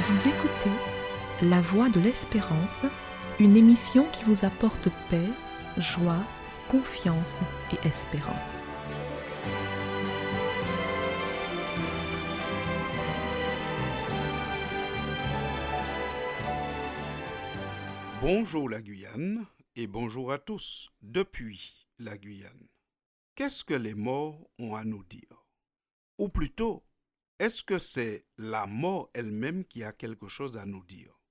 Vous écoutez La Voix de l'Espérance, une émission qui vous apporte paix, joie, confiance et espérance. Bonjour la Guyane et bonjour à tous depuis la Guyane. Qu'est-ce que les morts ont à nous dire? Ou plutôt, est-ce que c'est la mort elle-même qui a quelque chose à nous dire?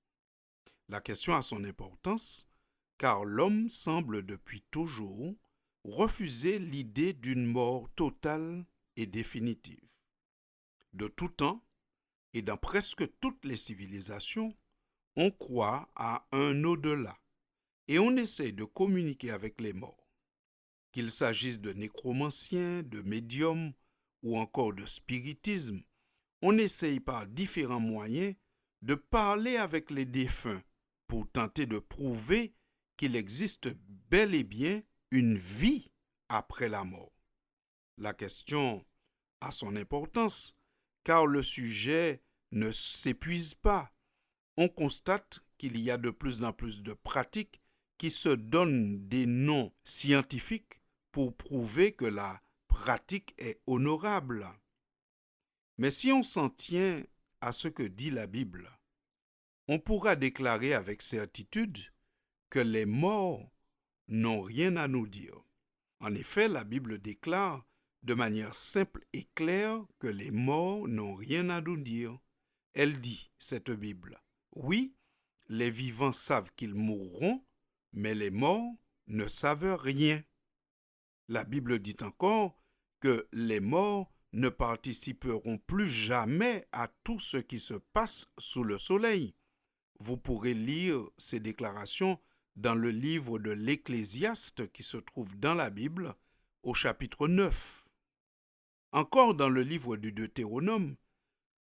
La question a son importance car l'homme semble depuis toujours refuser l'idée d'une mort totale et définitive. De tout temps et dans presque toutes les civilisations, on croit à un au-delà et on essaie de communiquer avec les morts. Qu'il s'agisse de nécromanciens, de médiums ou encore de spiritisme, on essaye par différents moyens de parler avec les défunts pour tenter de prouver qu'il existe bel et bien une vie après la mort. La question a son importance car le sujet ne s'épuise pas. On constate qu'il y a de plus en plus de pratiques qui se donnent des noms scientifiques pour prouver que la pratique est honorable. Mais si on s'en tient à ce que dit la Bible, on pourra déclarer avec certitude que les morts n'ont rien à nous dire. En effet, la Bible déclare de manière simple et claire que les morts n'ont rien à nous dire. Elle dit, cette Bible, oui, les vivants savent qu'ils mourront, mais les morts ne savent rien. La Bible dit encore que les morts ne participeront plus jamais à tout ce qui se passe sous le soleil. Vous pourrez lire ces déclarations dans le livre de l'Ecclésiaste qui se trouve dans la Bible au chapitre 9. Encore dans le livre du Deutéronome,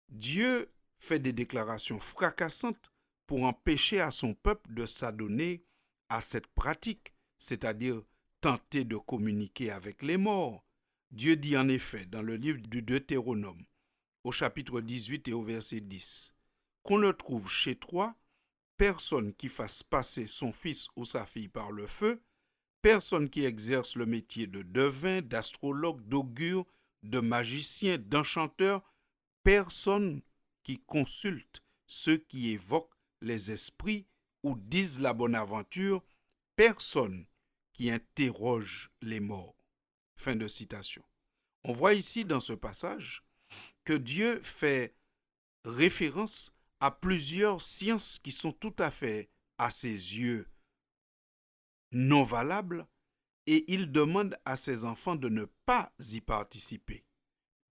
Dieu fait des déclarations fracassantes pour empêcher à son peuple de s'adonner à cette pratique, c'est-à-dire tenter de communiquer avec les morts. Dieu dit en effet dans le livre du Deutéronome, au chapitre 18 et au verset 10, qu'on ne trouve chez toi personne qui fasse passer son fils ou sa fille par le feu, personne qui exerce le métier de devin, d'astrologue, d'augure, de magicien, d'enchanteur, personne qui consulte ceux qui évoquent les esprits ou disent la bonne aventure, personne qui interroge les morts. Fin de citation. On voit ici dans ce passage que Dieu fait référence à plusieurs sciences qui sont tout à fait, à ses yeux, non valables et il demande à ses enfants de ne pas y participer.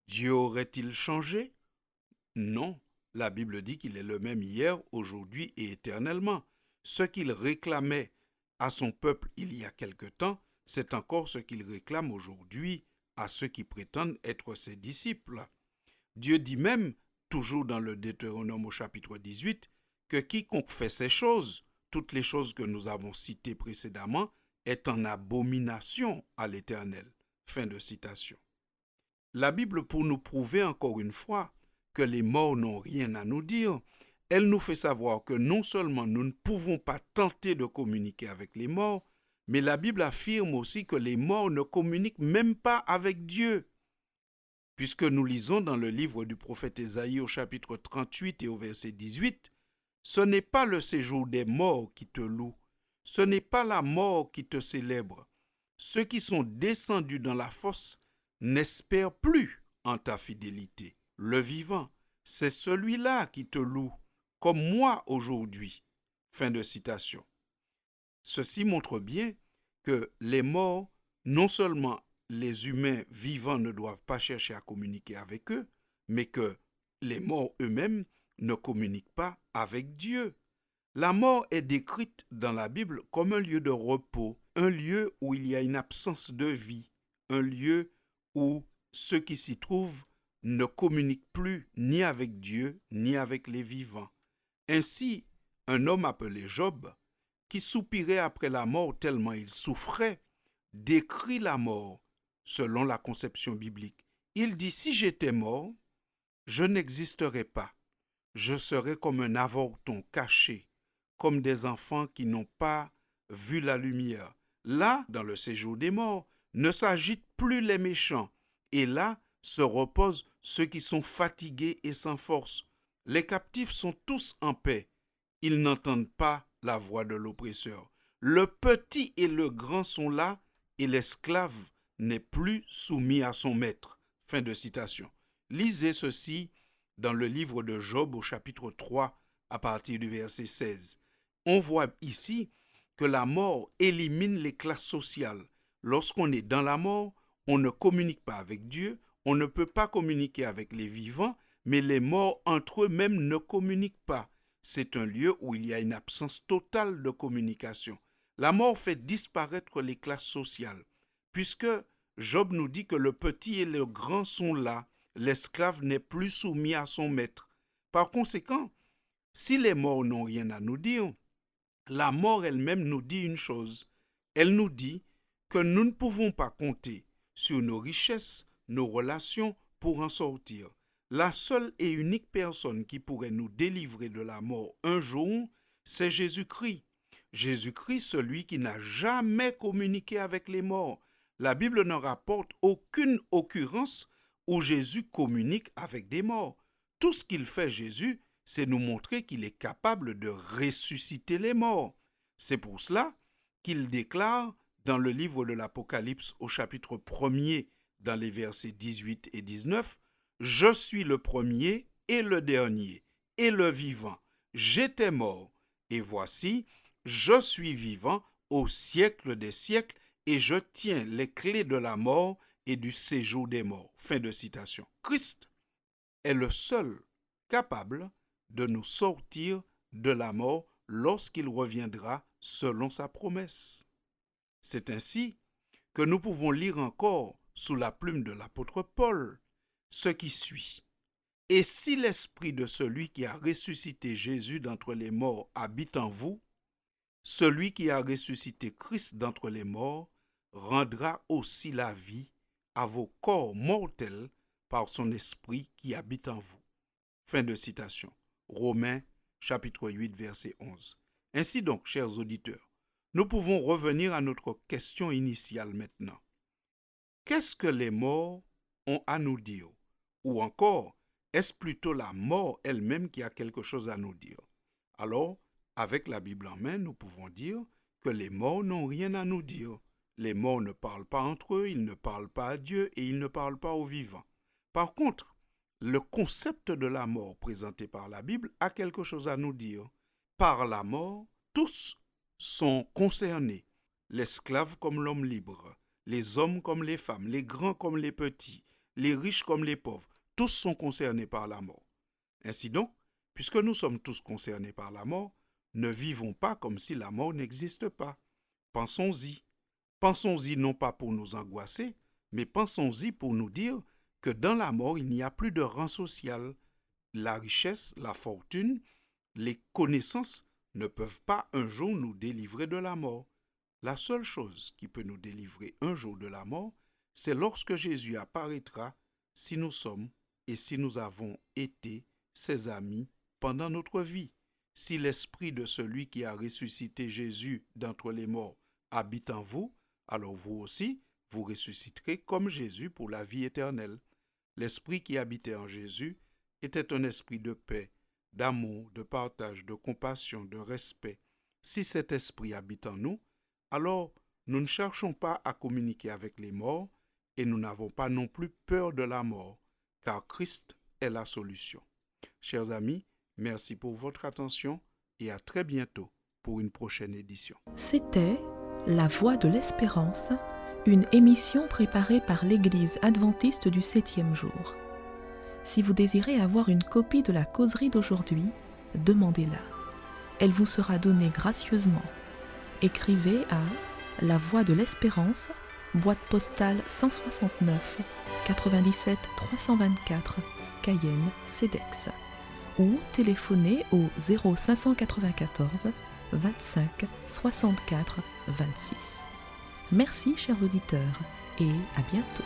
Dieu aurait-il changé? Non, la Bible dit qu'il est le même hier, aujourd'hui et éternellement. Ce qu'il réclamait à son peuple il y a quelque temps, c'est encore ce qu'il réclame aujourd'hui à ceux qui prétendent être ses disciples. Dieu dit même, toujours dans le Deutéronome au chapitre 18, que quiconque fait ces choses, toutes les choses que nous avons citées précédemment, est en abomination à l'Éternel. Fin de citation. La Bible, pour nous prouver encore une fois que les morts n'ont rien à nous dire, elle nous fait savoir que non seulement nous ne pouvons pas tenter de communiquer avec les morts, mais la Bible affirme aussi que les morts ne communiquent même pas avec Dieu. Puisque nous lisons dans le livre du prophète Ésaïe au chapitre 38 et au verset 18, « Ce n'est pas le séjour des morts qui te loue, ce n'est pas la mort qui te célèbre. Ceux qui sont descendus dans la fosse n'espèrent plus en ta fidélité. Le vivant, c'est celui-là qui te loue, comme moi aujourd'hui. » Fin de citation. Ceci montre bien que les morts, non seulement les humains vivants ne doivent pas chercher à communiquer avec eux, mais que les morts eux-mêmes ne communiquent pas avec Dieu. La mort est décrite dans la Bible comme un lieu de repos, un lieu où il y a une absence de vie, un lieu où ceux qui s'y trouvent ne communiquent plus ni avec Dieu ni avec les vivants. Ainsi, un homme appelé Job, qui soupirait après la mort tellement il souffrait, décrit la mort selon la conception biblique. Il dit, si j'étais mort, je n'existerais pas. Je serai comme un avorton caché, comme des enfants qui n'ont pas vu la lumière. Là, dans le séjour des morts, ne s'agitent plus les méchants, et là se reposent ceux qui sont fatigués et sans force. Les captifs sont tous en paix. Ils n'entendent pas la voix de l'oppresseur. Le petit et le grand sont là, et l'esclave n'est plus soumis à son maître. Fin de citation. Lisez ceci dans le livre de Job au chapitre 3 à partir du verset 16. On voit ici que la mort élimine les classes sociales. Lorsqu'on est dans la mort, on ne communique pas avec Dieu, on ne peut pas communiquer avec les vivants, mais les morts entre eux-mêmes ne communiquent pas. C'est un lieu où il y a une absence totale de communication. La mort fait disparaître les classes sociales, puisque Job nous dit que le petit et le grand sont là, l'esclave n'est plus soumis à son maître. Par conséquent, si les morts n'ont rien à nous dire, la mort elle-même nous dit une chose. Elle nous dit que nous ne pouvons pas compter sur nos richesses, nos relations pour en sortir. La seule et unique personne qui pourrait nous délivrer de la mort un jour, c'est Jésus-Christ. Jésus-Christ, celui qui n'a jamais communiqué avec les morts. La Bible ne rapporte aucune occurrence où Jésus communique avec des morts. Tout ce qu'il fait, Jésus, c'est nous montrer qu'il est capable de ressusciter les morts. C'est pour cela qu'il déclare dans le livre de l'Apocalypse au chapitre 1er, dans les versets 18 et 19, « Je suis le premier et le dernier et le vivant. J'étais mort, et voici, je suis vivant au siècle des siècles, et je tiens les clés de la mort et du séjour des morts. » Fin de citation. Christ est le seul capable de nous sortir de la mort lorsqu'il reviendra selon sa promesse. C'est ainsi que nous pouvons lire encore sous la plume de l'apôtre Paul ce qui suit. « Et si l'esprit de celui qui a ressuscité Jésus d'entre les morts habite en vous, celui qui a ressuscité Christ d'entre les morts rendra aussi la vie à vos corps mortels par son esprit qui habite en vous. » Fin de citation. Romains chapitre 8 verset 11. Ainsi donc, chers auditeurs, nous pouvons revenir à notre question initiale maintenant. Qu'est-ce que les morts ont à nous dire? Ou encore, est-ce plutôt la mort elle-même qui a quelque chose à nous dire? Alors, avec la Bible en main, nous pouvons dire que les morts n'ont rien à nous dire. Les morts ne parlent pas entre eux, ils ne parlent pas à Dieu et ils ne parlent pas aux vivants. Par contre, le concept de la mort présenté par la Bible a quelque chose à nous dire. Par la mort, tous sont concernés, l'esclave comme l'homme libre, les hommes comme les femmes, les grands comme les petits, les riches comme les pauvres, tous sont concernés par la mort. Ainsi donc, puisque nous sommes tous concernés par la mort, ne vivons pas comme si la mort n'existe pas. Pensons-y. Pensons-y non pas pour nous angoisser, mais pensons-y pour nous dire que dans la mort, il n'y a plus de rang social. La richesse, la fortune, les connaissances ne peuvent pas un jour nous délivrer de la mort. La seule chose qui peut nous délivrer un jour de la mort, c'est lorsque Jésus apparaîtra, si nous sommes et si nous avons été ses amis pendant notre vie. Si l'esprit de celui qui a ressuscité Jésus d'entre les morts habite en vous, alors vous aussi, vous ressusciterez comme Jésus pour la vie éternelle. L'esprit qui habitait en Jésus était un esprit de paix, d'amour, de partage, de compassion, de respect. Si cet esprit habite en nous, alors nous ne cherchons pas à communiquer avec les morts et nous n'avons pas non plus peur de la mort, car Christ est la solution. Chers amis, merci pour votre attention et à très bientôt pour une prochaine édition. C'était La Voix de l'Espérance, une émission préparée par l'Église adventiste du 7e jour. Si vous désirez avoir une copie de la causerie d'aujourd'hui, demandez-la. Elle vous sera donnée gracieusement. Écrivez à La Voix de l'Espérance, boîte postale 169 97 324, Cayenne, CEDEX, ou téléphonez au 0594 25 64 26. Merci chers auditeurs et à bientôt.